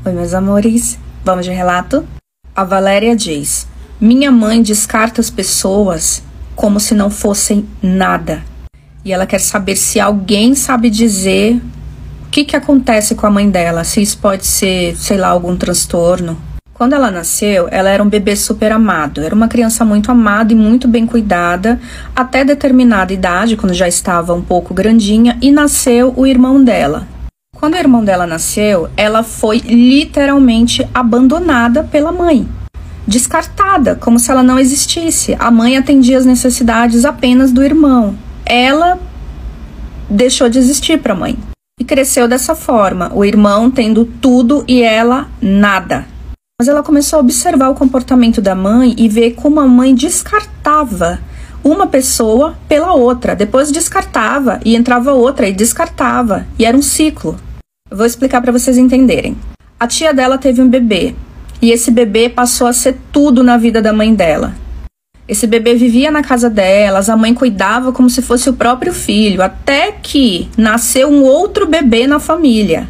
Oi, meus amores. Vamos de relato? A Valéria diz: minha mãe descarta as pessoas como se não fossem nada. E ela quer saber se alguém sabe dizer o que acontece com a mãe dela. Se isso pode ser, sei lá, algum transtorno. Quando ela nasceu, ela era um bebê super amado. Era uma criança muito amada e muito bem cuidada, até determinada idade, quando já estava um pouco grandinha, e nasceu o irmão dela. Quando o irmão dela nasceu, ela foi literalmente abandonada pela mãe. Descartada, como se ela não existisse. A mãe atendia as necessidades apenas do irmão. Ela deixou de existir para a mãe. E cresceu dessa forma, o irmão tendo tudo e ela nada. Mas ela começou a observar o comportamento da mãe e ver como a mãe descartava uma pessoa pela outra. Depois descartava e entrava outra e descartava. E era um ciclo. Eu vou explicar para vocês entenderem. A tia dela teve um bebê. E esse bebê passou a ser tudo na vida da mãe dela. Esse bebê vivia na casa delas, a mãe cuidava como se fosse o próprio filho, até que nasceu um outro bebê na família.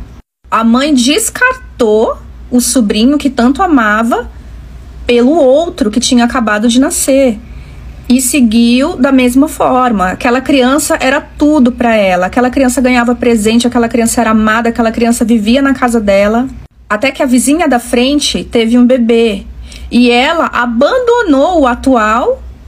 A mãe descartou o sobrinho que tanto amava pelo outro que tinha acabado de nascer. E seguiu da mesma forma. Aquela criança era tudo para ela. Aquela criança ganhava presente, aquela criança era amada, aquela criança vivia na casa dela. Até que a vizinha da frente teve um bebê. E ela abandonou a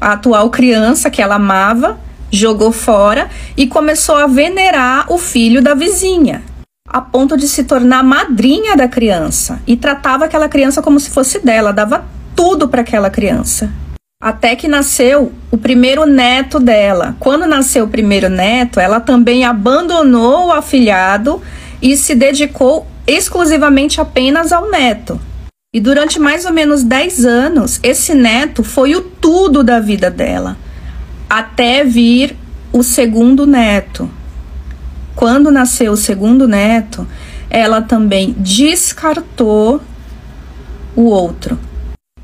atual criança que ela amava, jogou fora e começou a venerar o filho da vizinha, a ponto de se tornar madrinha da criança. E tratava aquela criança como se fosse dela, dava tudo para aquela criança. Até que nasceu o primeiro neto dela. Quando nasceu o primeiro neto, ela também abandonou o afilhado e se dedicou exclusivamente apenas ao neto. E durante mais ou menos 10 anos, esse neto foi o tudo da vida dela. Até vir o segundo neto. Quando nasceu o segundo neto, ela também descartou o outro.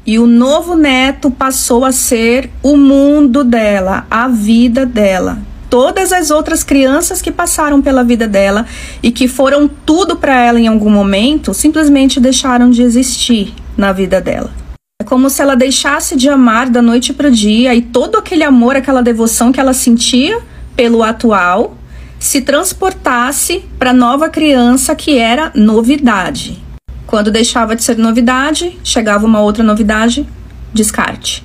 E o novo neto passou a ser o mundo dela, a vida dela. Todas as outras crianças que passaram pela vida dela e que foram tudo para ela em algum momento, simplesmente deixaram de existir na vida dela. É como se ela deixasse de amar da noite para o dia e todo aquele amor, aquela devoção que ela sentia pelo atual, se transportasse para a nova criança que era novidade. Quando deixava de ser novidade, chegava uma outra novidade, descarte.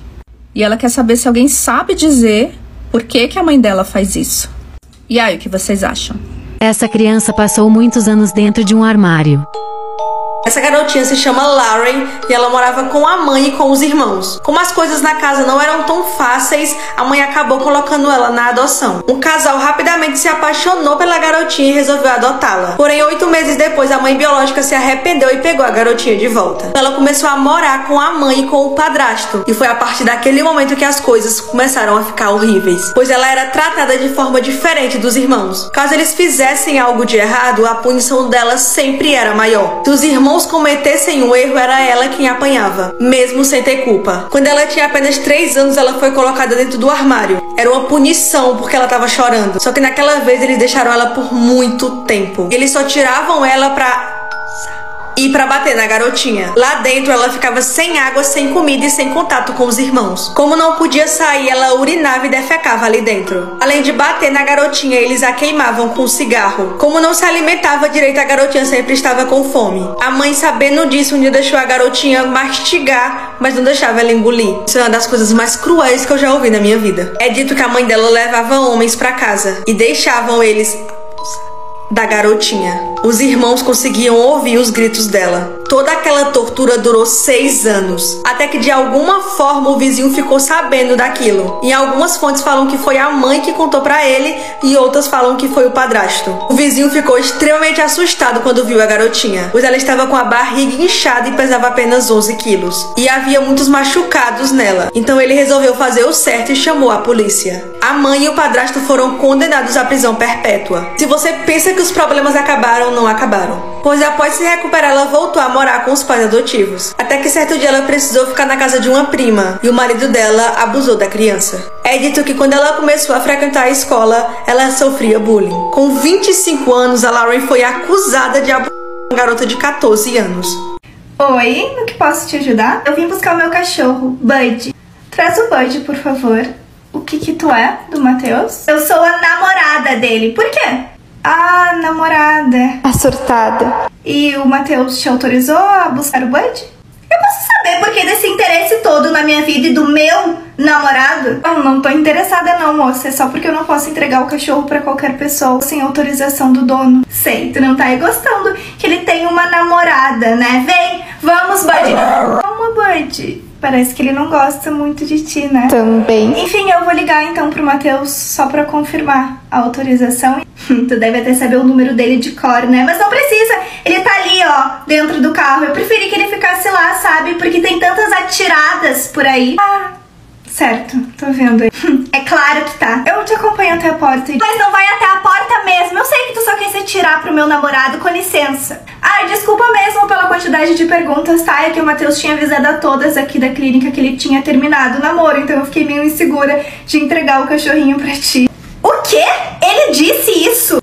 E ela quer saber se alguém sabe dizer por que a mãe dela faz isso. E aí, o que vocês acham? Essa criança passou muitos anos dentro de um armário. Essa garotinha se chama Lauren e ela morava com a mãe e com os irmãos. Como as coisas na casa não eram tão fáceis, a mãe acabou colocando ela na adoção. Um casal rapidamente se apaixonou pela garotinha e resolveu adotá-la. Porém, 8 meses depois, a mãe biológica se arrependeu e pegou a garotinha de volta. Ela começou a morar com a mãe e com o padrasto. E foi a partir daquele momento que as coisas começaram a ficar horríveis, pois ela era tratada de forma diferente dos irmãos. Caso eles fizessem algo de errado, a punição dela sempre era maior. Se os irmãos cometessem um erro, era ela quem apanhava, mesmo sem ter culpa. Quando ela tinha apenas 3 anos, ela foi colocada dentro do armário. Era uma punição porque ela estava chorando. Só que naquela vez eles deixaram ela por muito tempo. Eles só tiravam ela pra bater na garotinha. Lá dentro ela ficava sem água, sem comida e sem contato com os irmãos. Como não podia sair, ela urinava e defecava ali dentro. Além de bater na garotinha, eles a queimavam com cigarro. Como não se alimentava direito, a garotinha sempre estava com fome. A mãe, sabendo disso, um dia deixou a garotinha mastigar, mas não deixava ela engolir. Isso é uma das coisas mais cruéis que eu já ouvi na minha vida. É dito que a mãe dela levava homens pra casa e deixavam eles da garotinha. Os irmãos conseguiam ouvir os gritos dela. Toda aquela tortura durou 6 anos, até que de alguma forma o vizinho ficou sabendo daquilo. E algumas fontes falam que foi a mãe que contou pra ele e outras falam que foi o padrasto. O vizinho ficou extremamente assustado quando viu a garotinha, pois ela estava com a barriga inchada e pesava apenas 11 quilos. E havia muitos machucados nela. Então ele resolveu fazer o certo e chamou a polícia. A mãe e o padrasto foram condenados à prisão perpétua. Se você pensa que os problemas acabaram, não acabaram. Pois após se recuperar, ela voltou a morar com os pais adotivos. Até que certo dia ela precisou ficar na casa de uma prima e o marido dela abusou da criança. É dito que quando ela começou a frequentar a escola, ela sofria bullying. Com 25 anos, a Lauren foi acusada de abuso uma garota de 14 anos. Oi, no que posso te ajudar? Eu vim buscar o meu cachorro, Bud. Traz o Bud, por favor. O que tu é, do Matheus? Eu sou a namorada dele. Por quê? Ah, namorada. A surtada. E o Matheus te autorizou a buscar o Bud? Eu posso saber por que desse interesse todo na minha vida e do meu namorado? Eu não tô interessada não, moça. É só porque eu não posso entregar o cachorro pra qualquer pessoa sem autorização do dono. Sei, tu não tá aí gostando que ele tem uma namorada, né? Vem, vamos, Bud. Calma, Bud. Parece que ele não gosta muito de ti, né? Também. Enfim, eu vou ligar então pro Matheus só pra confirmar a autorização. Tu deve até saber o número dele de cor, né? Mas não precisa. Ele tá ali, ó, dentro do carro. Eu preferi que ele ficasse lá, sabe? Porque tem tantas atiradas por aí. Ah, certo. Tô vendo aí. É claro que tá. Eu te acompanho até a porta. Mas não vai até a porta mesmo. Eu sei que tu só quer se atirar pro meu namorado. Com licença. Ai, desculpa mesmo pela quantidade de perguntas, tá? É que o Matheus tinha avisado a todas aqui da clínica que ele tinha terminado o namoro. Então eu fiquei meio insegura de entregar o cachorrinho pra ti. O quê? Ele disse isso?